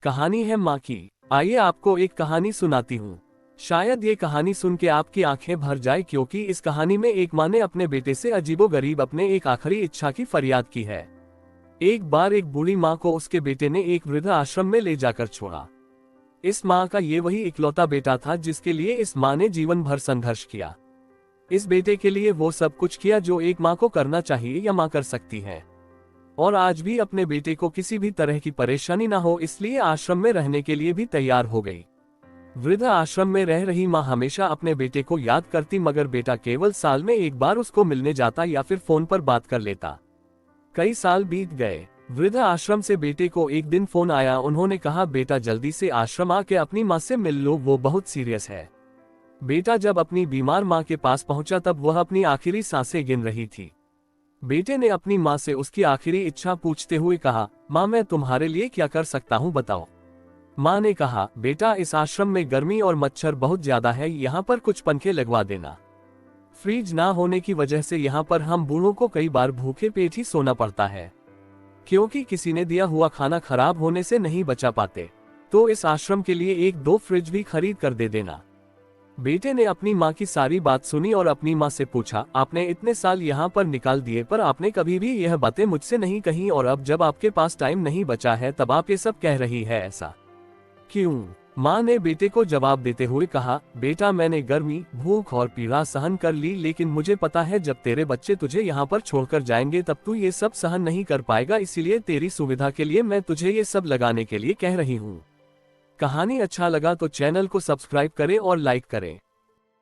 कहानी है माँ की। आइए आपको एक कहानी सुनाती हूँ। शायद ये कहानी सुन के आपकी आंखें भर जाए, क्योंकि इस कहानी में एक माँ ने अपने बेटे से अजीबोगरीब अपने एक आखिरी इच्छा की फरियाद की है। एक बार एक बूढ़ी माँ को उसके बेटे ने एक वृद्ध आश्रम में ले जाकर छोड़ा। इस माँ का ये वही इकलौता बेटा था जिसके लिए इस माँ ने जीवन भर संघर्ष किया। इस बेटे के लिए वो सब कुछ किया जो एक माँ को करना चाहिए या माँ कर सकती है। और आज भी अपने बेटे को किसी भी तरह की परेशानी ना हो, इसलिए आश्रम में रहने के लिए भी तैयार हो गई। वृद्ध आश्रम में रह रही माँ हमेशा अपने बेटे को याद करती, मगर बेटा केवल साल में एक बार उसको मिलने जाता या फिर फोन पर बात कर लेता। कई साल बीत गए। वृद्ध आश्रम से बेटे को एक दिन फोन आया। उन्होंने कहा, बेटा जल्दी से आश्रम आके अपनी माँ से मिल लो, वो बहुत सीरियस है। बेटा जब अपनी बीमार माँ के पास पहुंचा तब वह अपनी आखिरी सांसें गिन रही थी। बेटे ने अपनी माँ से उसकी आखिरी इच्छा पूछते हुए कहा, माँ मैं तुम्हारे लिए क्या कर सकता हूँ बताओ। माँ ने कहा, बेटा इस आश्रम में गर्मी और मच्छर बहुत ज्यादा है, यहाँ पर कुछ पंखे लगवा देना। फ्रिज ना होने की वजह से यहाँ पर हम बूढ़ों को कई बार भूखे पेट ही सोना पड़ता है, क्योंकि किसी ने दिया हुआ खाना खराब होने से नहीं बचा पाते। तो इस आश्रम के लिए एक दो फ्रिज भी खरीद कर दे देना। बेटे ने अपनी माँ की सारी बात सुनी और अपनी माँ से पूछा, आपने इतने साल यहाँ पर निकाल दिए पर आपने कभी भी यह बातें मुझसे नहीं कही, और अब जब आपके पास टाइम नहीं बचा है तब आप ये सब कह रही है, ऐसा क्यों? माँ ने बेटे को जवाब देते हुए कहा, बेटा मैंने गर्मी, भूख और पीड़ा सहन कर ली, लेकिन मुझे पता है जब तेरे बच्चे तुझे यहाँ पर छोड़कर जाएंगे तब तू ये सब सहन नहीं कर पाएगा, इसीलिए तेरी सुविधा के लिए मैं तुझे ये सब लगाने के लिए कह रही हूँ। कहानी अच्छा लगा तो चैनल को सब्सक्राइब करें और लाइक करें।